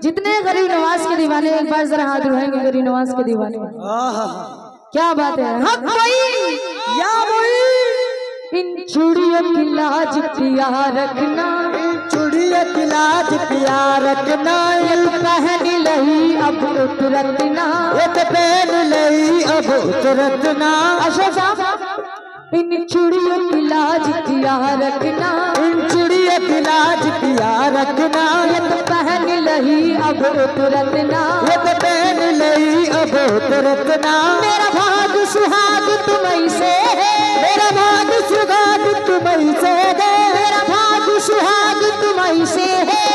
जितने गरीब नवाज के दीवाने एक बार जरा हाथ उठाएंगे गरीब नवाज के दीवाने। क्या बात है। हक भाई या भाई इन चूड़ियों की लाज पिया रखना, चूड़ियों की लाज पिया रखना, पहन लही अब उतरतना, पहन लही अब उतरतना। अशोक साहब इन चूड़ियों की लाज पिया रखना, इन चूड़ियों की लाज पिया रखना, पहन लही अब उतरतना, पहन लही अब उतरतना। मेरा भाग सुहाग तुम से है, मेरा भाग सुहाग तुम से है, मेरा भाग सुहाग तुम से है।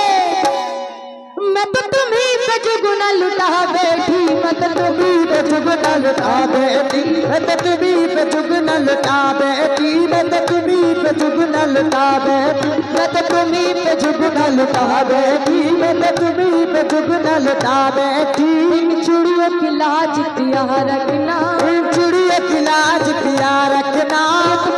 मैं तो तुम्हीं पे जुगना लुटा बैठी, मैं तो तुम्हीं पे जुगना लुटा बैठी, मैं तो तुम्हीं पे जुगना लुटा बैठी, मैं तो तुम्हीं पे जुगना लुटा बैठी, मैं तो तुम्हीं पे जुगना लुटा बैठी, मैं तो तुम्हीं पे जुगना लुटा बैठी। इन चूड़ियों की लाज पिया रखना, इन चूड़ियों की लाज पिया रखना,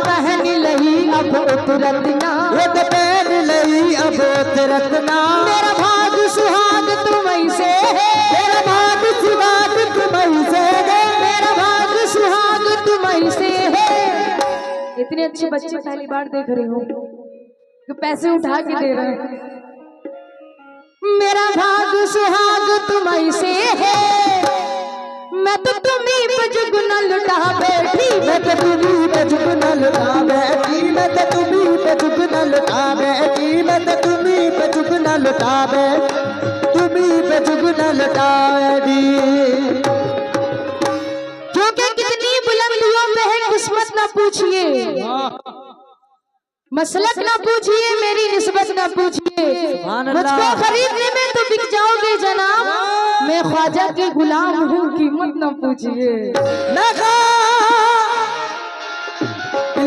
पहन लही अब उतरतना, पहन लही अब उतरतना। मेरा भाग सुहाग तुम से है, मेरा भाग सुहाग तुम से है, मेरा भाग सुहाग तुम से है। इतने अच्छे बच्चे पहली बार देख रही हूँ तो पैसे उठा के दे रहे हैं। मेरा भाग सुहाग तुम से है, मैं तो तुम्हीं पे जुगना लुटा बैठी, मैं तो तुम्हीं पे जुगना लुटा बैठी, मैं तो तुम्हीं पे जुगना लुटा बैठी, मैं तो तुम्हीं पे जुगना लुटा बैठी, तुम्हीं पे जुगना लुटा बैठी। क्योंकि कितनी बुलंदियों पे है किस्मत ना पूछिए, मसलक ना पूछिए, मेरी निस्बत ना पूछिए, मुझको खरीदने में तो बिक जाओगे जनाब, मैं ख्वाजा के गुलाम हूँ कीमत ना पूछिए।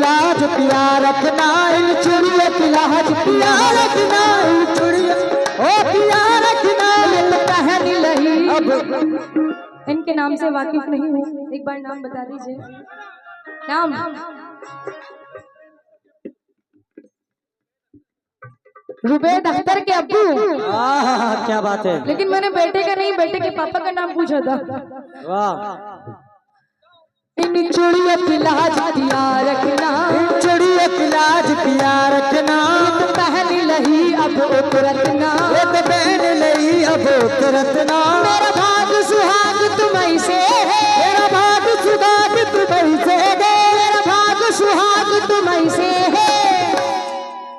लाज पिया रखना, इन चूड़ियों की लाज पिया रखना, इन चूड़ियों ओ पिया रखना, पहन लही अब। इनके नाम से वाकिफ नहीं हूँ, एक बार नाम बता दीजिए। नाम रुबैद अख्तर के अब्बू। क्या बात है। लेकिन मैंने बेटे का नहीं, बेटे के पापा का नाम पूछा था। वाह। इन चूड़ियों की लाज पिया रखना, इन चूड़ियों की लाज पिया रखना, पहन लही अब उतरतना, पहन लही अब उतरतना। मेरा भाग सुहाग तुम से है, मेरा भाग सुहाग तुम से है, मेरा भाग सुहाग तुम से है।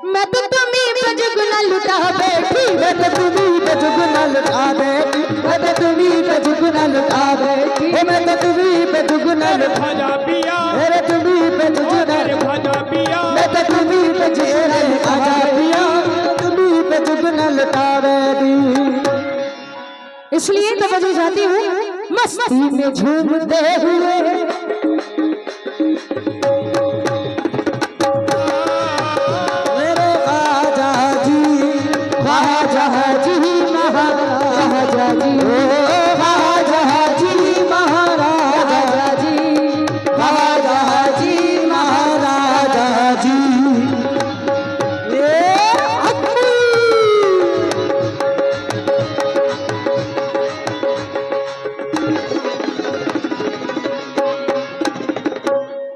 मैं तो तुम्हीं पे जुगना लुटा बैठी, मैं तो तुम्हीं पे जुगना लुटा बैठी, मैं तो तुम्हीं पे जुगना लुटा बैठी, मैं तो तुम्हीं पे जुगना लुटा पिया, मेरे तुम्हीं पे जुगना लुटा पिया, मैं तो तुम्हीं पे जुगना लुटा पिया, तुम्हीं पे जुगना लुटा बैठी। इसलिए तवज्जो चाहती हूँ मस्ती में झूमते हुए,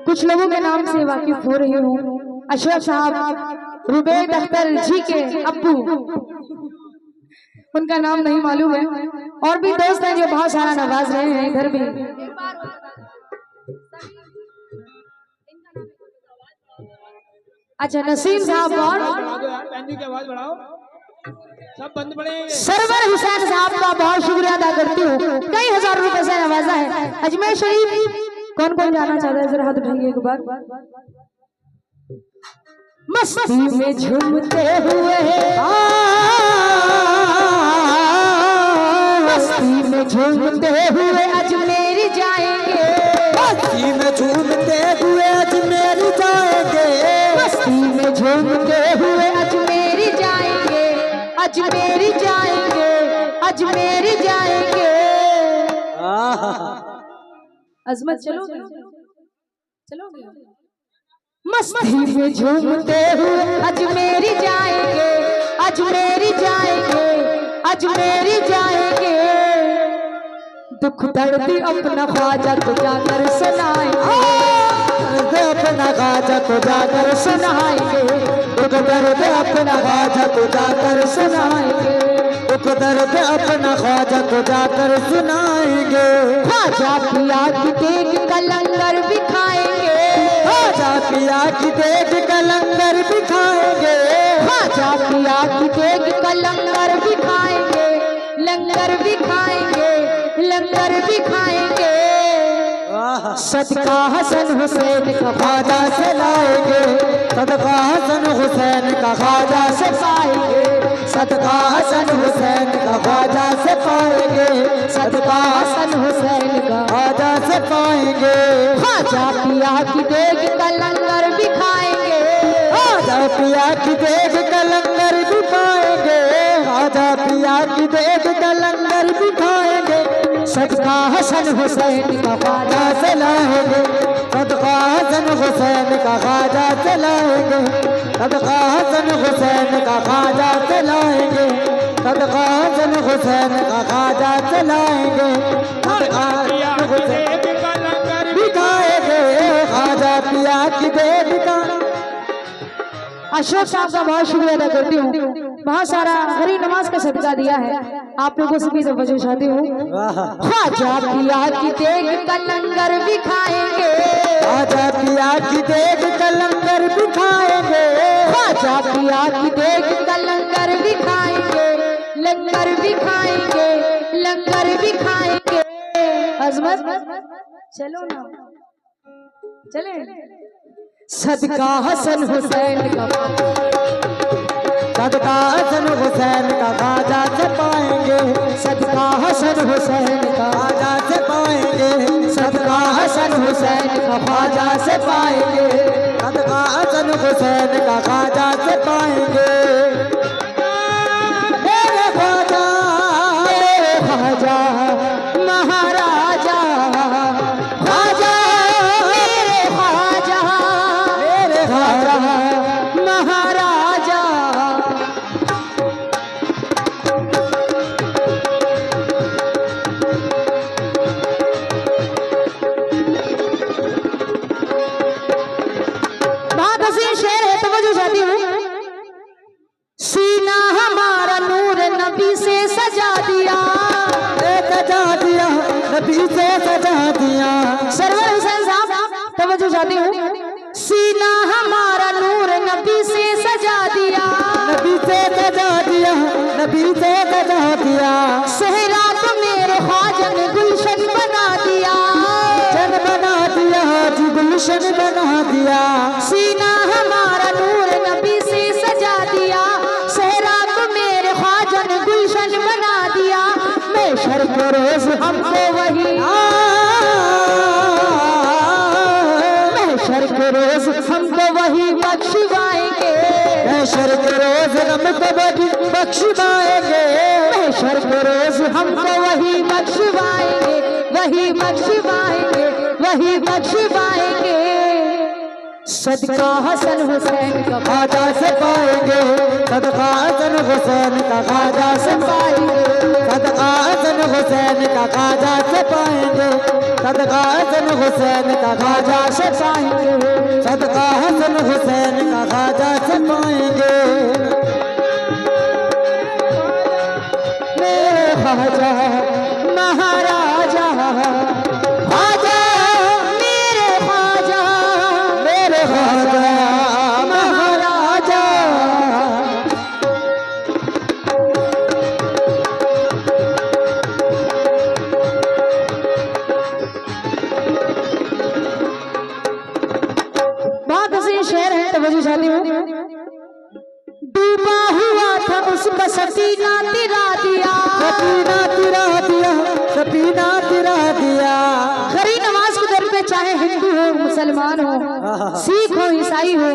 कुछ लोगों के नाम से वाकिफ हो रही हूँ। अशरफ साहब रुबैद अख्तर जी के अब्बू, उनका नाम नहीं मालूम है, और भी दोस्त हैं जो बहुत सारा नवाज रहे हैं इधर भी। अच्छा नसीम साहब और सरवर हुसैन साहब का बहुत शुक्रिया अदा करती हूँ, कई हजार रुपए से नवाजा है। अजमेर शरीफ कौन कौन जाना चाहता है, जरा हाथ उठाइए एक बार। मस्ती में झूमते हुए, मस्ती में झूमते हुए अजमेर जाएंगे, मस्ती में झूमते हुए अजमेर जाएंगे, मस्ती में झूमते हुए अजमेर जाएंगे, अजमेर जाएंगे, अजमेर जाएंगे। अजमत चलोगे चलोगे। मस्ती में झूमते हुए अजमेर जाएंगे, अजमेर जाएंगे, अजमेरी जाएंगे, दुख दर्द अपना ख्वाजा को जाकर सुनाएंगे, अपना ख्वाजा को जाकर सुनाएंगे, दुख दर्द अपना ख्वाजा को जाकर सुनाएंगे, दुख दर्द अपना ख्वाजा को जाकर सुनाएंगे। ख्वाजा पिया की देख का लंगर भी खाएंगे, ख्वाजा पिया की देख का लंगर भी खाएंगे, ख्वाजा पिया की देख का लंगर भी खाएंगे, लंगर भी खाएंगे, लंगर भी खाएंगे। सदका हसन हुसैन का ख्वाजा से लाएंगे, सदका हसन हुसैन का ख्वाजा से पाएंगे, सदका हसन हुसैन का ख्वाजा से पाएंगे, सदका हसन हुसैन का ख्वाजा से पाएंगे। ख्वाजा पिया की देख का लंगर भी खाएंगे, ख्वाजा पिया की देख का लंगर भी खाएंगे, ख्वाजा पिया की देख का लंगर भी खाएंगे। सदका हसन हुसैन का ख्वाजा से लाएंगे, सदका हसन हुसैन का ख्वाजा से लाएंगे, सदका हसन हुसैन का ख्वाजा से लाएंगे, सदका हसन हुसैन का ख्वाजा से लाएंगे, सदका हसन हुसैन का लंगर भी खाएंगे, ख्वाजा पिया की देख का। अशोक साहब का बहुत शुक्रिया अदा करती हूँ, बहुत सारा गरीब नमाज का सदका दिया है, आप लोगों से भी तवज्जो चाहती हूँ। ख्वाजा पिया की देख का लंगर भी खाएंगे, ख्वाजा पिया की देख का लंगर भी खाएंगे, ख्वाजा पिया की देख का लंगर भी खाएंगे, लंगर भी खाएंगे, लंगर भी खाएंगे। अजमत चलो ना, चले। सदका हसन हुसैन का, सदका हसन हुसैन का ख्वाजा से पाएंगे, सदका हसन हुसैन का ख्वाजा से पाएंगे, सदका हसन हुसैन का ख्वाजा से पाएंगे, सदका हसन हुसैन का ख्वाजा से पाएंगे। मेरे ख्वाजा, मेरे ख्वाजा महाराजा, ख्वाजा मेरे ख्वाजा, मेरे ख्वाजा महाराजा। बहुत हसीन शेर है, तवज्जो चाहती हूँ। सीना हमारा नूर नबी से सजा दिया, सजा दिया, नबी से सजा दिया। सरवर हुसैन साहब तवज्जो चाहती हूँ। सीना हमारा नूर नबी से सजा दिया, नबी से सजा दिया, नबी से सजा दिया। सहरा को मेरे ख्वाजा ने गुलशन बना दिया, जन बना दिया, जी गुलशन बना दिया। सीना हमारा नूर नबी से सजा दिया, सहरा को मेरे ख्वाजा ने गुलशन बना दिया। महशर के रोज हमको वही, महशर के रोज हमको वही बख्शवाएंगे, महशर के रोज हमको वही बख्शवाएंगे, महशर के रोज हमको वही बख्शवाएंगे, वही बख्शवाएंगे, वही बख्शवाएंगे। सदका हसन हुसैन का ख्वाजा से पाएंगे, सदका हसन हुसैन का ख्वाजा से पाएंगे, सदका हसन हुसैन का ख्वाजा से पाएंगे, सदका हसन हुसैन का ख्वाजा से पाएंगे, सदका हसन हुसैन का ख्वाजा से पाएंगे। मेरे ख्वाजा महाराजा, ख्वाजा मेरे ख्वाजा, मेरे ख्वाजा महाराजा। बहुत हसीन शेर है, तवज्जो चाहती हूँ। डूबा हुआ था उसका सफीना तिरा दिया, सफीना तिरा दिया, सफीना तिरा दिया। खरी नमाज के दर पे चाहे हिंदू हो, मुसलमान हो, सिख हो, ईसाई हो,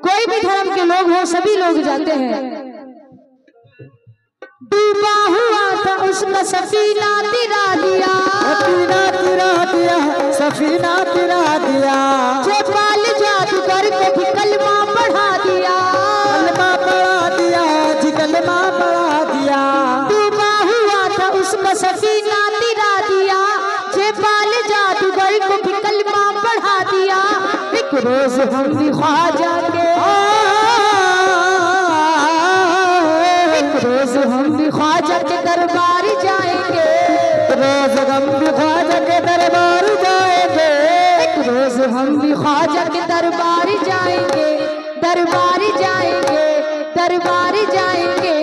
कोई भी धर्म के लोग हो, सभी लोग जाते हैं। डूबा हुआ था उसका सफीना तिरा दिया, सफीना तिरा दिया, सफीना तिरा दिया। जो पाल जादूगर को भी कलमा पढ़ा दिया, कलमा पढ़ा दिया, जी कलमा पढ़ा दिया। सफीना तिरा दिया, जे बाल जादूगर को भी कलमा पढ़ा दिया। एक रोज हम भी ख्वाजा के, एक रोज हम भी ख्वाजा के दरबार जाएंगे, रोज हम भी ख्वाजा के दरबार जाएंगे, एक रोज हम भी ख्वाजा के दरबार जाएंगे, दरबार जाएंगे, दरबार जाएंगे।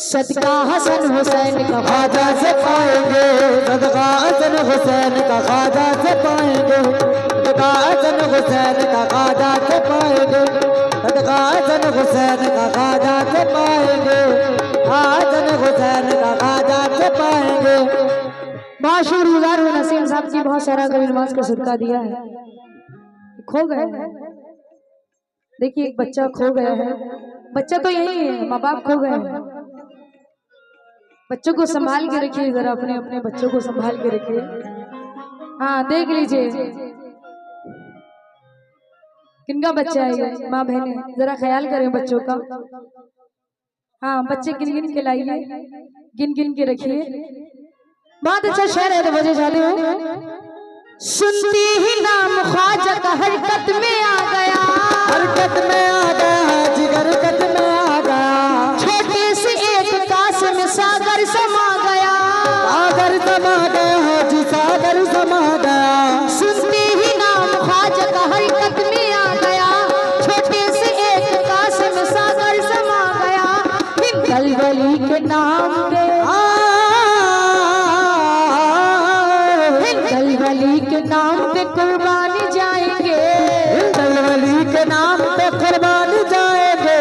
सदका हसन हुसैन का ख्वाजा से पाएंगे, सदका हसन हुसैन का ख्वाजा से पाएंगे, सदका हसन हुसैन का ख्वाजा से पाएंगे, सदका हसन हुसैन का ख्वाजा से पाएंगे, हसन हुसैन का ख्वाजा से पाएंगे। माशूर गुजार नसीम साहब जी बहुत सारा कभी नमाज का सदका दिया है, खो गए हैं। देखिए एक बच्चा खो गया है, बच्चा तो यही है, माँ बाप खो गए हैं। बच्चों को संभाल के रखिए, जरा अपने अपने बच्चों को संभाल के रखिए। हाँ देख लीजिए किनका बच्चा है ये, माँ बहने जरा ख्याल करें बच्चों का। हाँ बच्चे गिन गिन के लाइए, गिन गिन के रखिए। बहुत अच्छा शेर है तो बजे जाते हो। सुनती ही नाम ख्वाजा का हरकत में आ गया, हरकत में आ गया जी, हरकत में आ गया। छोटे से एक काश में सागर समा गया, सागर समा गया जी, सागर समा गया। सुनते ही नाम ख्वाजा का हरकत में आ गया, छोटे से एक काश में सागर समा गया। हिंदल वली के नाम पे, हिंदल वली के नाम पे कुर्बानी जाएंगे, हिंदल वली के नाम पे कुर्बानी जाएंगे,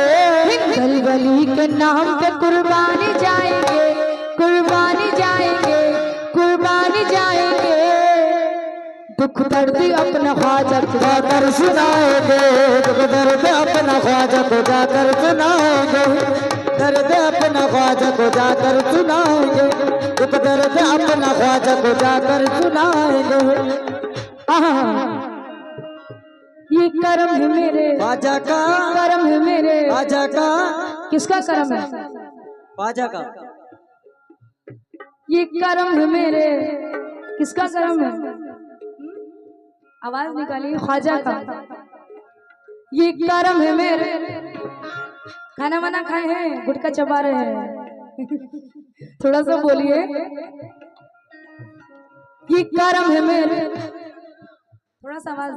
हिंदल वली के नाम पे कुर्बानी जाएंगे, कुर्बानी जाएंगे, कुर्बानी जाएंगे। दुख दर्द अपना ख्वाजा को जाकर सुनाएंगे, दुख दर्द अपना ख्वाजा को जाकर सुनाएंगे, दर्द अपना ख्वाजा को जाकर सुनाएंगे, दुख दर्द अपना ख्वाजा को जाकर सुनाएंगे। ये करम है मेरे ख्वाजा का, करम है मेरे, ख्वाजा का, किसका करम है? ख्वाजा का। ये करम है मेरे, किसका करम है? आवाज निकालिए, ख्वाजा का। ये करम है मेरे, खाना वाना खाए हैं, गुटखा चबा रहे हैं, थोड़ा सा बोलिए। ये करम है मेरे, थोड़ा सा आवाज।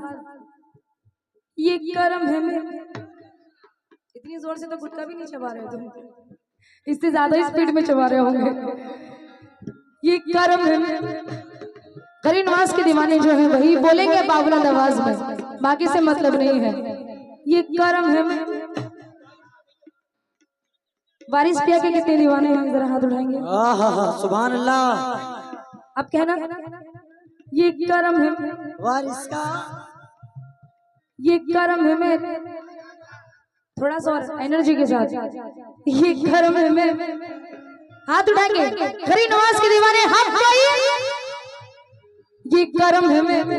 ये करम है मेरे, इतनी जोर से तो गुटखा भी नहीं चबा रहे हो तुम, इससे ज्यादा स्पीड में चबा रहे होंगे। ये करम है मेरे, गरीब नवाज के दीवाने जो है वही बोलेंगे बाबुलंद आवाज में, बाकी से मतलब नहीं है। ये करम है मेरे। वारिस पिया के कितने दीवाने हैं, जरा हाथ उठाएंगे। सुभान अल्लाह। अब कहना ये करम है वारिस का, ये करम है मेरे, थोड़ा सा और एनर्जी के साथ। ये करम है मेरे, हाथ उठाएंगे गरीब नवाज के दीवाने हम कोई। ये करम है मेरे,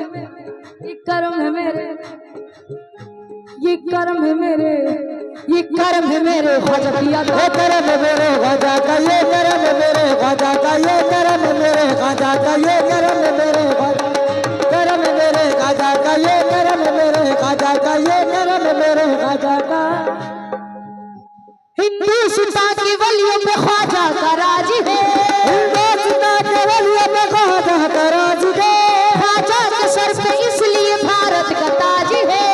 ये करम है मेरे, ये करम है मेरे, ये करम है मेरे ख्वाजा पिया का, ये करम है मेरे ख्वाजा का, ये करम है मेरे ख्वाजा का, ये करम है मेरे ख्वाजा का, ये करम है मेरे ख्वाजा, करम है मेरे ख्वाजा का, ये करम है मेरे ख्वाजा का, ये करम है मेरे ख्वाजा का। हिंदुस्तान के वलियों पे ख्वाजा का राज है, हिंदुस्तान के वलियों पे ख्वाजा का राज है, ख्वाजा के सर पे इसलिए भारत का ताज है,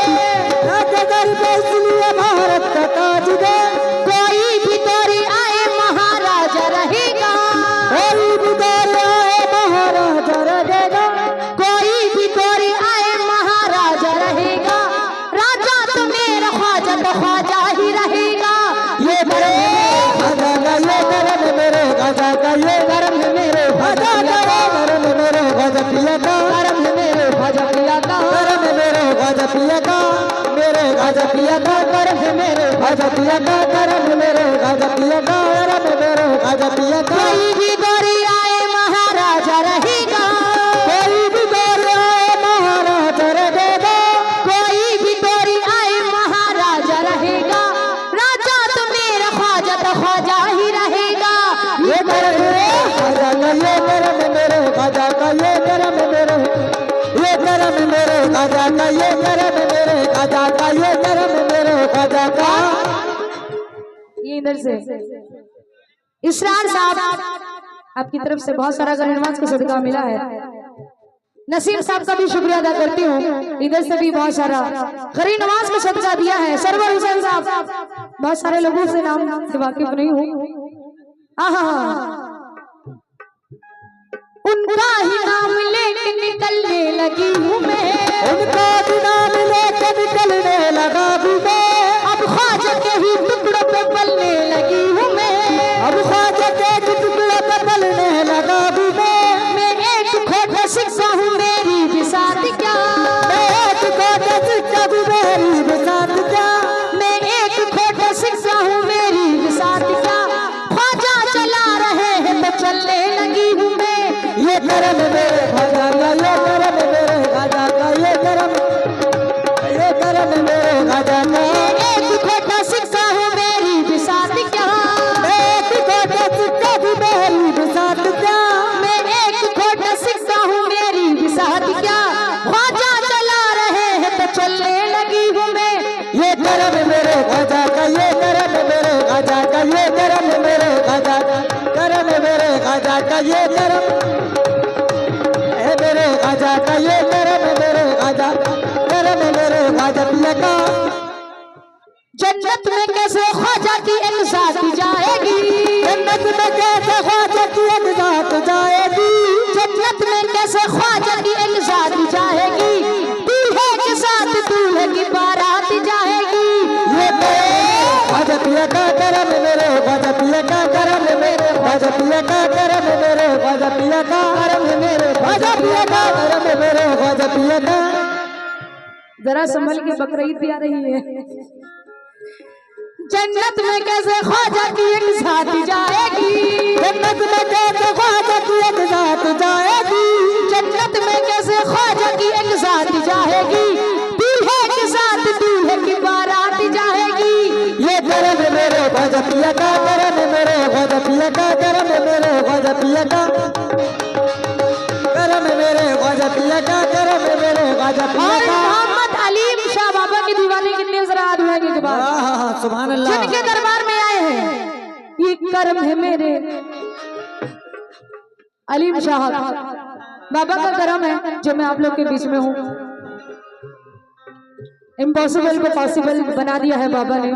इसलिए भारत का ताज है। कोई भी दौरे आए महाराजा रहेगा, कोई भी दौरे आए महाराजा रहेगा, कोई भी दौरे आए महाराजा रहेगा। राजा तो मेरा ख्वाजा तो ख्वाजा ही रहेगा। ये करम है मेरे ख्वाजा का, ये करम है मेरे ख्वाजा का, करम है मेरे ख्वाजा पिया का, करम है मेरे ख्वाजा पिया का, करम है मेरे ख्वाजा पिया का, मेरे ख्वाजा पिया का, करम है मेरे ख्वाजा पिया का, करम है मेरे ख्वाजा पिया का, करम है मेरे ख्वाजा पिया का। कोई भी दौरे आए महाराजा रहेगा, कोई भी दौरे आए महाराजा रहेगा, कोई भी दौरे आए महाराजा रहेगा। राजा तो मेरा ख्वाजा तो ख्वाजा ही रहेगा। ये करम है ख्वाजा का ये करम मेरे ख्वाजा का ये करम मेरे, ये करम मेरे ख्वाजा का ये करम मेरे ख्वाजा का ये करम मेरे ख्वाजा का। ये इधर से इसरार साहब आपकी तरफ से बहुत सारा गरीनवाज का सदका मिला है। नसीम साहब का भी शुक्रिया अदा करती हूँ, इधर से भी बहुत सारा गरीनवाज का सदका दिया है। सरवर हुसैन साहब, बहुत सारे लोगों से नाम से वाकिफ नहीं हूँ। उनका ही नाम लेके निकलने लगी हूँ मैं, उनका भी नाम लेके निकलने लगा भी मैं, अब ख्वाजा के ही टुकड़ों पे पलने लगी हूँ मैं, अब ख्वाजा के टुकड़ों पे पलने लगा भी मैं एक खोटा शिक्षा हूँ मेरी बिसात क्या, मैं एक खोटा शिक्षा हूँ मेरी बिसात क्या, मैं एक खोटा शिक्षा हूँ मेरी बिसात क्या, ख्वाजा चला रहे हैं तो चलने लगी हूँ मैं। ये करम मेरे ख्वाजा का ये करम मेरे ख्वाजा का ये करम, ये करम मेरे ख्वाजा का। एक खोटा शिक्षा हूँ मेरी बिसात क्या, मैं एक खोटा शिक्षा हूँ मेरी बिसात क्या, मैं एक खोटा शिक्षा हूँ मेरी बिसात क्या, ख्वाजा चला रहे हैं तो चलने लगी हूँ मैं। ये करम मेरे ख्वाजा का ये करम मेरे ख्वाजा का ये करम मेरे ख्वाजा का, करम मेरे ख्वाजा का ये करम मेरे ख्वाजा का ये करम मेरे ख्वाजा, करम मेरे ख्वाजा पिया का। जन्नत में कैसे ख्वाजा की एक जात जाएगी, जन्नत में कैसे ख्वाजा की एक जात जाएगी, जन्नत में कैसे ख्वाजा की एक जात जाएगी, दूल्हे के साथ दूल्हे की बारात जाएगी। ये ख्वाजा पिया का करम मेरे ख्वाजा पिया का करम मेरे ख्वाजा पिया का करम मेरे ख्वाजा पिया का करम मेरे ख्वाजा पिया का करम मेरे ख्वाजा पिया का। जरा संभल के बकरीद भी आ रही है। जन्नत में कैसे ख्वाजा की एक जात जाएगी, जन्नत में कैसे ख्वाजा की एक जात जाएगी, जन्नत में कैसे ख्वाजा की एक जात जाएगी, दूल्हे के साथ दूल्हे की बारात जाएगी। ये करम मेरे ख्वाजा पिया का करम मेरे ख्वाजा पिया का करम मेरे ख्वाजा पिया का, करम मेरे ख्वाजा पिया का करम मेरे ख्वाजा पिया और का। मोहम्मद अलीम शाह बाबा की दीवानी कितने जरा आदमी के बाद सुभान अल्लाह, जिनके दरबार में आए हैं, ये करम है मेरे अलीम शाह बाबा का करम है जो मैं आप लोग के बीच में हूँ। इम्पॉसिबल को पॉसिबल बना दिया है बाबा ने।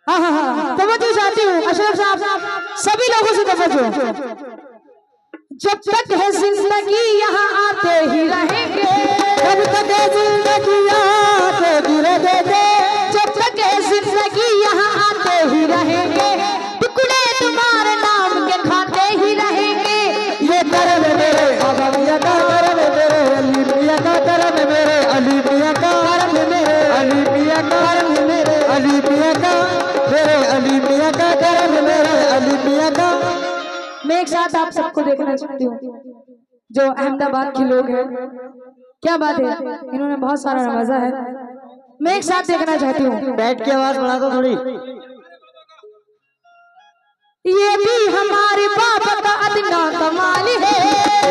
हाँ, तवज्जो चाहती हूँ अशरफ साहब, सभी लोगों से तवज्जो। जब तक है जिंदगी यहाँ आते ही रहेंगे, जब तक है जिंदगी आते ही रहेंगे, जब तक है जिंदगी यहाँ आते ही रहेंगे, टुकड़े तुम्हारे नाम के खाते ही रहेंगे। ये करम मेरे बाबा मियां का करम मेरे अली मियां का करम मेरे अली मियां का करम मेरे अली मियां का करम मेरे अली मियां का, मेरे अली मियां का करम मेरे अली मियां का। मैं एक साथ आप सबको देखना चाहती हूँ जो अहमदाबाद के लोग हैं। क्या बात है, इन्होंने बहुत सारा नवाजा है। मैं एक साथ देखना चाहती हूँ। बैठ के आवाज बढ़ा दो थोड़ी। ये भी हमारे बाबा का अदना कमाल है,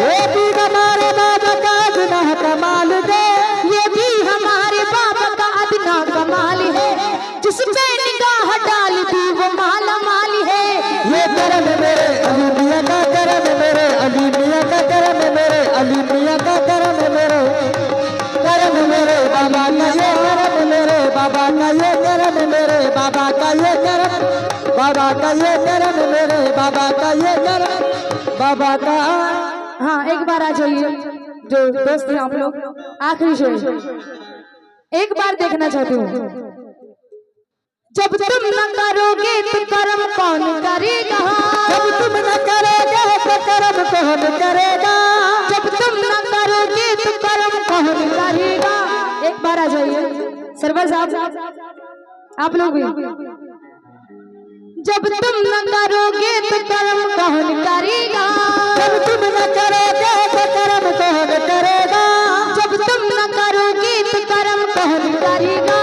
ये भी हमारे बाबा का अदना कमाल है, ये भी हमारे बाबा का अदना कमाल है, जिस पे निगाह डाल दी वो माला माल है। ये करम मेरे अली मियां का करम मेरे अली मियां का करम मेरे अली मियां का करम मेरे, करम मेरे बाबा का ये करम मेरे बाबा का ये करम मेरे बाबा का ये करम, बाबा का ये करम मेरे बाबा का ये करम बाबा का। हाँ, एक बार आ जाइए जो दोस्त हैं आप लोग, आखिरी शेर एक बार देखना चाहती हूँ। जब तुम न करोगे तो कर्म कौन करेगा, जब तुम न करोगे तो कर्म कौन करेगा, जब तुम न करोगे तो कर्म कौन करेगा। एक बार आ जाइए सरवर साहब, आप लोग भी। जब तुम न करोगे तो कर्म कौन करेगा, जब तुम न करोगे तो कर्म कौन करेगा, जब तुम न करोगे तो कर्म कौन करेगा,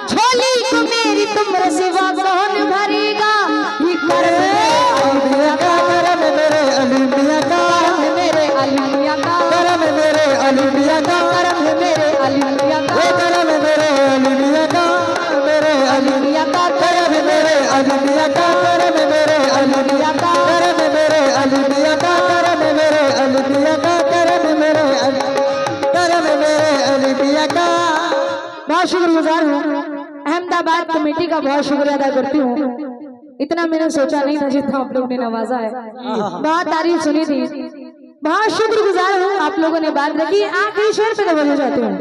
झोली को मेरी तुमरे सिवा कौन भरेगा। ये कर्म का करम मेरे शुक्रगुजार हूँ। अहमदाबाद कमेटी का बहुत शुक्रिया अदा करती हूँ। इतना मैंने सोचा नहीं था जितना आप लोगों ने नवाजा है। बहुत तारीफ सुनी थी, बहुत शुक्रगुजार हूँ। आप लोगों ने बात रखी। आखिरी शेर पे दबा जाते हैं।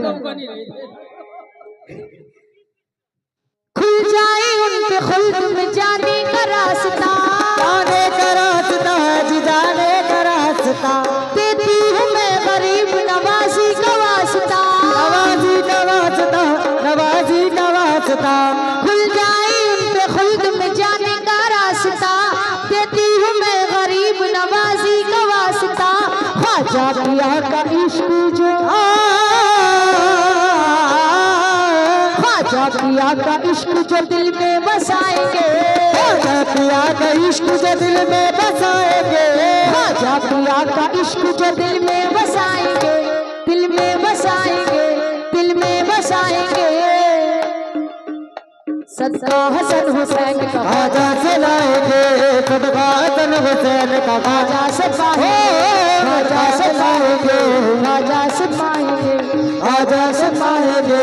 खुल जाए उन पे खुल्द में जाने का रास्ता, जाने का रास्ता जी, जाने का रास्ता। देती हूँ मैं गरीब नवाजी का वास्ता, नवाजी का वास्ता, नवाजी का वास्ता। खुल जाए उन पे खुल्द में जाने का रास्ता, देती हूँ मैं गरीब नवाजी का वास्ता। ख्वाजा पिया का इश्क जो, ख्वाजा पिया का इश्क जो दिल में बसाएंगे, ख्वाजा पिया का इश्क जो दिल में बसाएंगे, ख्वाजा पिया का इश्क जो दिल में बसाएंगे, दिल में बसाएंगे, दिल में बसाएंगे। सदका हसन हुसैन का ख्वाजा से लाएंगे, सदका हसन हुसैन का। ख्वाजा से पाएंगे, ख्वाजा से पाएंगे, ख्वाजा से पाएंगे, ख्वाजा से पाएंगे,